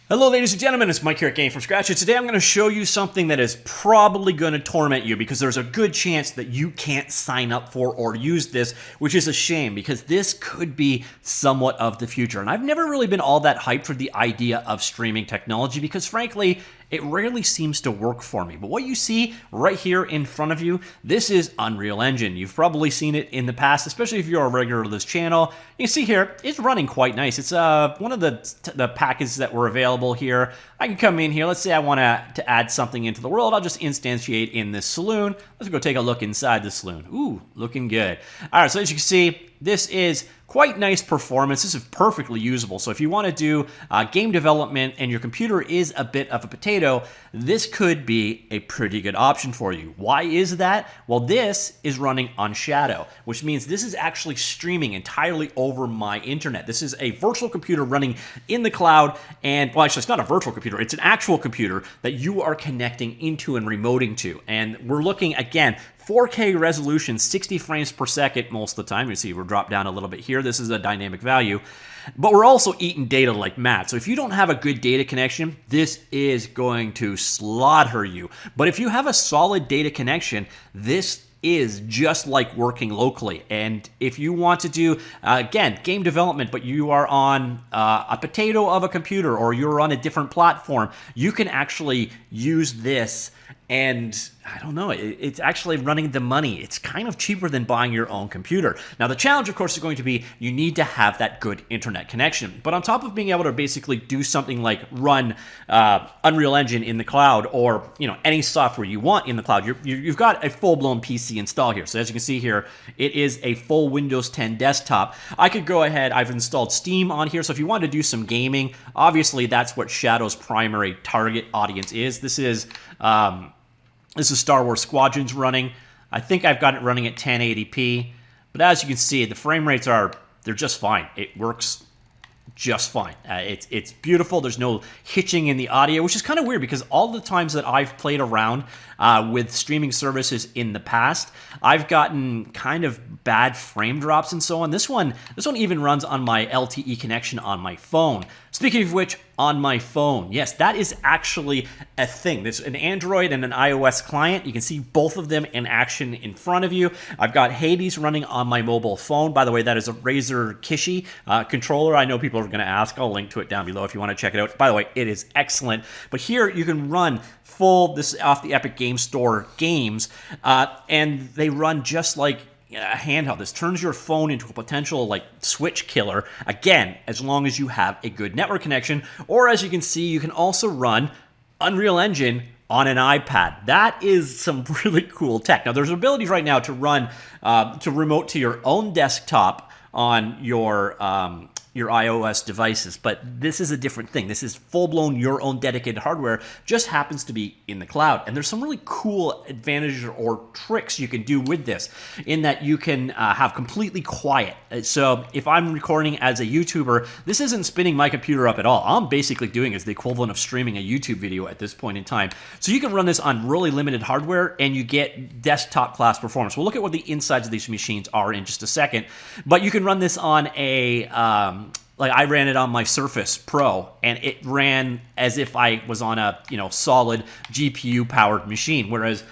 Hello ladies and gentlemen, it's Mike here at Game From Scratch, and today I'm going to show you something that is probably going to torment you because there's a good chance that you can't sign up for or use this, which is a shame because this could be somewhat of the future. And I've never really been all that hyped for the idea of streaming technology because frankly, it rarely seems to work for me. But what you see right here in front of you, this is Unreal Engine. You've probably seen it in the past, especially if you're a regular to this channel. You can see here, it's running quite nice. It's one of the packages that were available here. I can come in here. Let's say I want to add something into the world. I'll just instantiate in this saloon. Let's go take a look inside the saloon. Ooh, looking good. All right, so as you can see, this is quite nice performance. This is perfectly usable. So if you want to do game development and your computer is a bit of a potato, this could be a pretty good option for you. Why is that? Well, this is running on Shadow, which means this is actually streaming entirely over my internet. This is a virtual computer running in the cloud, and well, actually, it's not a virtual computer. It's an actual computer that you are connecting into and remoting to. And we're looking, again, 4K resolution, 60 frames per second most of the time. You see we're dropped down a little bit here. This is a dynamic value. But we're also eating data like mad. So if you don't have a good data connection, this is going to slaughter you. But if you have a solid data connection, this is just like working locally. And if you want to do, again, game development, but you are on a potato of a computer or you're on a different platform, you can actually use this. And I don't know, it's actually running the money. It's kind of cheaper than buying your own computer. Now, the challenge, of course, is going to be you need to have that good internet connection. But on top of being able to basically do something like run Unreal Engine in the cloud or any software you want in the cloud, you've got a full-blown PC installed here. So as you can see here, it is a full Windows 10 desktop. I could go ahead, I've installed Steam on here. So if you want to do some gaming, obviously that's what Shadow's primary target audience is. This is Star Wars Squadrons running. I think I've got it running at 1080p. But as you can see, the frame rates they're just fine. It works just fine. It's beautiful. There's no hitching in the audio, which is kind of weird because all the times that I've played around with streaming services in the past, I've gotten kind of bad frame drops and so on. This one even runs on my LTE connection on my phone. Speaking of which, on my phone, yes, that is actually a thing. There's an Android and an iOS client. You can see both of them in action in front of you. I've got Hades running on my mobile phone. By the way, that is a Razer Kishi controller. I know people are going to ask. I'll link to it down below if you want to check it out. By the way, it is excellent. But here you can run this is off the Epic Game Store games, and they run just like a handheld. This turns your phone into a potential switch killer, again, as long as you have a good network connection. Or as you can see, you can also run Unreal Engine on an iPad. That is some really cool tech. Now, there's abilities right now to run, to remote to your own desktop on your iOS devices, but this is a different thing. This is full-blown your own dedicated hardware, just happens to be in the cloud. And there's some really cool advantages or tricks you can do with this in that you can have completely quiet. So if I'm recording as a YouTuber, this isn't spinning my computer up at all. All I'm basically doing is the equivalent of streaming a YouTube video at this point in time. So you can run this on really limited hardware and you get desktop class performance. We'll look at what the insides of these machines are in just a second, but you can run this on a I ran it on my Surface Pro, and it ran as if I was on a solid GPU-powered machine. Whereas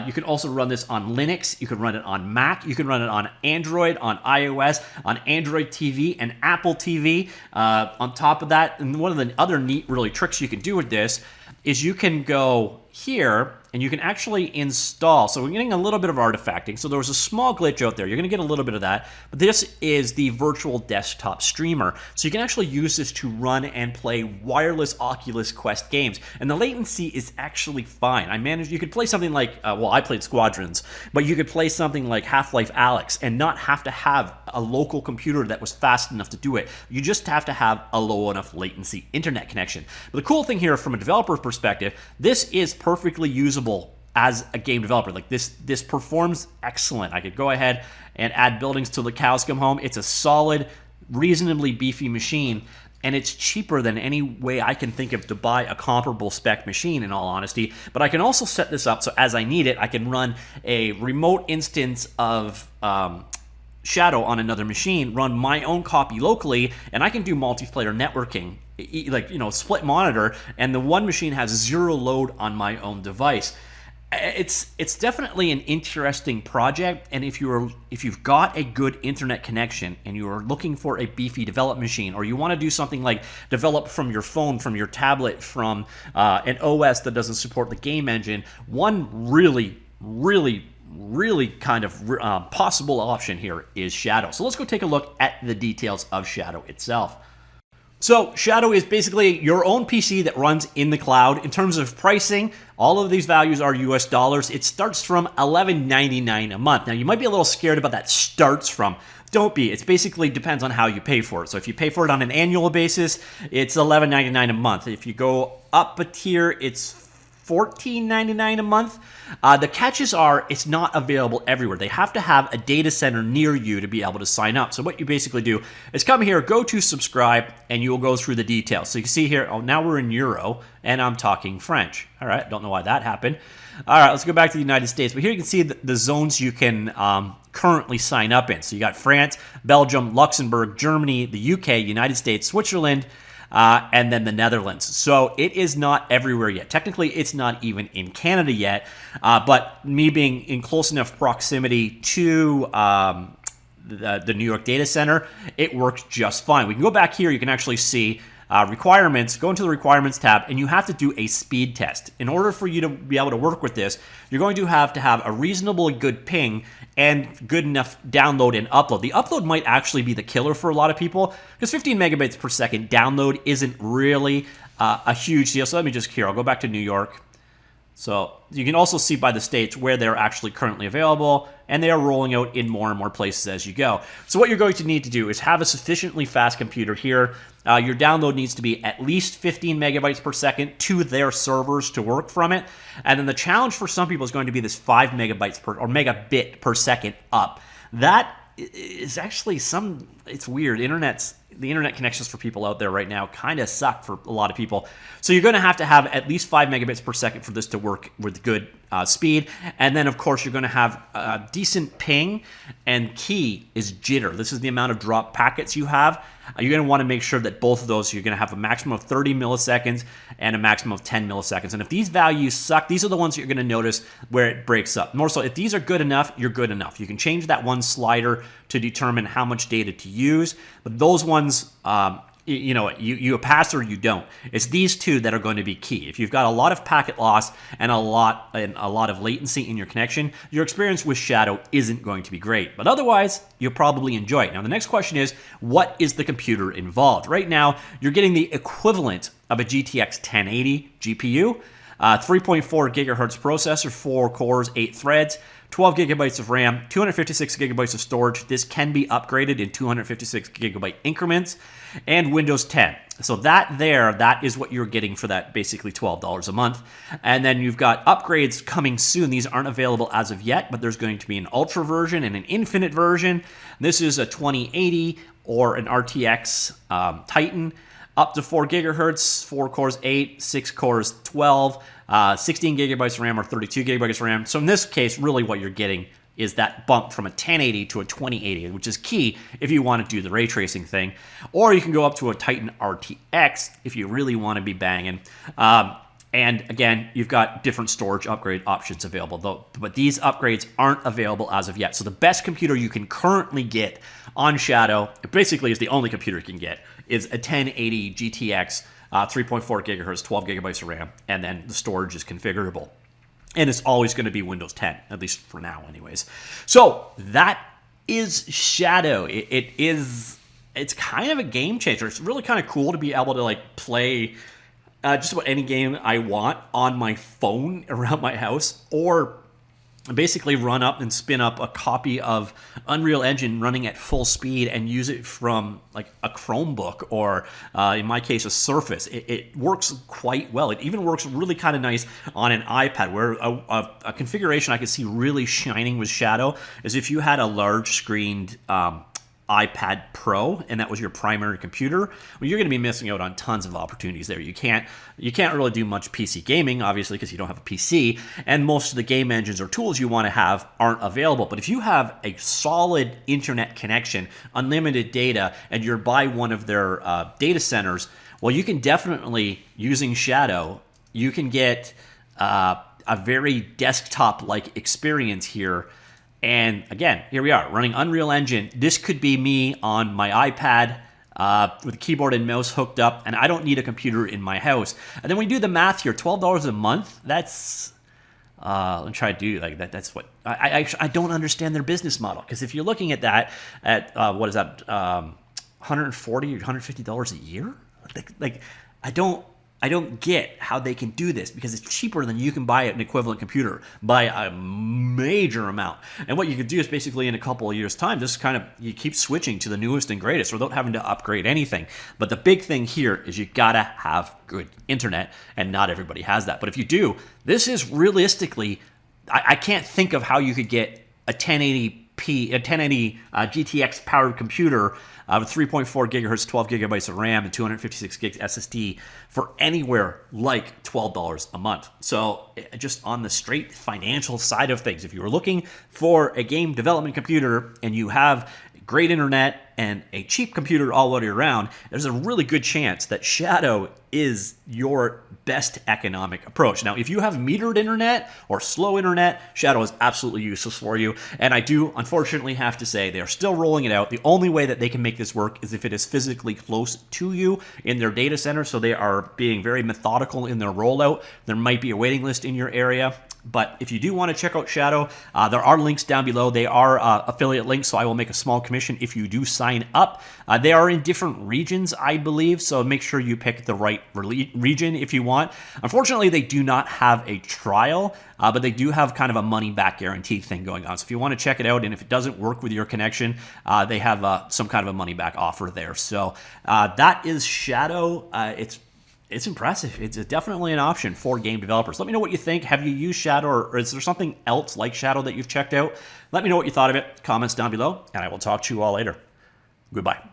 you can also run this on Linux, you can run it on Mac, you can run it on Android, on iOS, on Android TV, and Apple TV. On top of that, and one of the other neat, really tricks you can do with this is you can go here and you can actually install. So we're getting a little bit of artifacting. So there was a small glitch out there. You're going to get a little bit of that. But this is the virtual desktop streamer. So you can actually use this to run and play wireless Oculus Quest games. And the latency is actually fine. You could play something like, I played Squadrons, but you could play something like Half-Life Alyx and not have to have a local computer that was fast enough to do it. You just have to have a low enough latency internet connection. But the cool thing here from a developer perspective, this is perfectly usable as a game developer. This performs excellent. I could go ahead and add buildings till the cows come home. It's a solid, reasonably beefy machine, and it's cheaper than any way I can think of to buy a comparable spec machine, in all honesty. But I can also set this up so as I need it, I can run a remote instance of Shadow on another machine, run my own copy locally, and I can do multiplayer networking, like, split monitor, and the one machine has zero load on my own device. It's definitely an interesting project, and if you've got a good internet connection and you are looking for a beefy development machine, or you want to do something like develop from your phone, from your tablet, from an OS that doesn't support the game engine, one really kind of possible option here is Shadow. So let's go take a look at the details of Shadow itself. So Shadow is basically your own PC that runs in the cloud. In terms of pricing, all of these values are US dollars. It starts from $11.99 a month. Now, you might be a little scared about that starts from. Don't be. It basically depends on how you pay for it. So if you pay for it on an annual basis, it's $11.99 a month. If you go up a tier, it's $14.99 a month. The catches are it's not available everywhere. They have to have a data center near you to be able to sign up. So what you basically do is come here, go to subscribe, and you will go through the details. So you can see here, oh, now we're in Euro, and I'm talking French. All right, don't know why that happened. All right, let's go back to the United States. But here you can see the zones you can currently sign up in. So you got France, Belgium, Luxembourg, Germany, the UK, United States, Switzerland, and then the Netherlands. So it is not everywhere yet. Technically, it's not even in Canada yet. But me being in close enough proximity to the New York data center, it works just fine. We can go back here. You can actually see requirements. Go into the requirements tab, and you have to do a speed test. In order for you to be able to work with this, you're going to have a reasonably good ping and good enough download and upload. The upload might actually be the killer for a lot of people, because 15 megabytes per second download isn't really a huge deal. So let me just I'll go back to New York. So you can also see by the states where they're actually currently available, and they are rolling out in more and more places as you go. So what you're going to need to do is have a sufficiently fast computer here. Your download needs to be at least 15 megabytes per second to their servers to work from it. And then the challenge for some people is going to be this 5 megabytes per, or megabit per second up. That is actually it's weird. The internet connections for people out there right now kind of suck for a lot of people. So you're going to have at least 5 megabits per second for this to work with good speed. And then, of course, you're going to have a decent ping, and key is jitter. This is the amount of drop packets you have. You're going to want to make sure that both of those, you're going to have a maximum of 30 milliseconds and a maximum of 10 milliseconds. And if these values suck, these are the ones you're going to notice where it breaks up. More so, if these are good enough, you're good enough. You can change that one slider to determine how much data to use. But those ones, you pass or you don't. It's these two that are going to be key. If you've got a lot of packet loss and a lot of latency in your connection, your experience with Shadow isn't going to be great. But otherwise, you'll probably enjoy it. Now, the next question is, what is the computer involved? Right now, you're getting the equivalent of a GTX 1080 GPU, 3.4 gigahertz processor, 4 cores, 8 threads, 12 gigabytes of RAM, 256 gigabytes of storage. This can be upgraded in 256 gigabyte increments, and Windows 10. So that is what you're getting for that basically $12 a month. And then you've got upgrades coming soon. These aren't available as of yet, but there's going to be an Ultra version and an Infinite version. This is a 2080 or an RTX Titan, up to 4 gigahertz, 4 cores 8, 6 cores 12, 16 gigabytes of RAM or 32 gigabytes of RAM. So in this case, really what you're getting is that bump from a 1080 to a 2080, which is key if you want to do the ray tracing thing. Or you can go up to a Titan RTX if you really want to be banging. And again, you've got different storage upgrade options available, though, but these upgrades aren't available as of yet. So the best computer you can currently get on Shadow, basically is the only computer you can get, is a 1080 GTX, 3.4 gigahertz, 12 gigabytes of RAM, and then the storage is configurable. And it's always going to be Windows 10, at least for now anyways. So that is Shadow. It's kind of a game changer. It's really kind of cool to be able to play just about any game I want on my phone around my house, or basically run up and spin up a copy of Unreal Engine running at full speed and use it from a Chromebook or in my case a Surface. It works quite well. It even works really kind of nice on an iPad, where a configuration I could see really shining with Shadow is if you had a large screened iPad Pro and that was your primary computer, well, you're going to be missing out on tons of opportunities there. You can't really do much PC gaming, obviously, because you don't have a PC, and most of the game engines or tools you want to have aren't available. But if you have a solid internet connection, unlimited data, and you're by one of their data centers, well, you can definitely, using Shadow, you can get a very desktop-like experience here. And again, here we are, running Unreal Engine. This could be me on my iPad with a keyboard and mouse hooked up, and I don't need a computer in my house. And then when you do the math here, $12 a month, that's... let me try to do like that. That's what... I don't understand their business model, because if you're looking at that, at, what is that, $140 or $150 a year? Like I don't get how they can do this, because it's cheaper than you can buy an equivalent computer by a major amount. And what you could do is basically in a couple of years' time, just kind of, you keep switching to the newest and greatest without having to upgrade anything. But the big thing here is you gotta have good internet, and not everybody has that. But if you do, this is realistically, I can't think of how you could get a 1080 GTX powered computer with 3.4 gigahertz, 12 gigabytes of RAM, and 256 gigs SSD for anywhere like $12 a month. So just on the straight financial side of things, if you were looking for a game development computer and you have great internet and a cheap computer all the way around, there's a really good chance that Shadow is your best economic approach. Now, if you have metered internet or slow internet, Shadow is absolutely useless for you. And I do, unfortunately, have to say they are still rolling it out. The only way that they can make this work is if it is physically close to you in their data center. So they are being very methodical in their rollout. There might be a waiting list in your area. But if you do want to check out Shadow, there are links down below. They are affiliate links, so I will make a small commission if you do sign up. They are in different regions, I believe, so make sure you pick the right region if you want. Unfortunately, they do not have a trial, but they do have kind of a money-back guarantee thing going on. So if you want to check it out, and if it doesn't work with your connection, they have some kind of a money-back offer there. So that is Shadow. It's impressive. It's definitely an option for game developers. Let me know what you think. Have you used Shadow, or is there something else like Shadow that you've checked out? Let me know what you thought of it. Comments down below, and I will talk to you all later. Goodbye.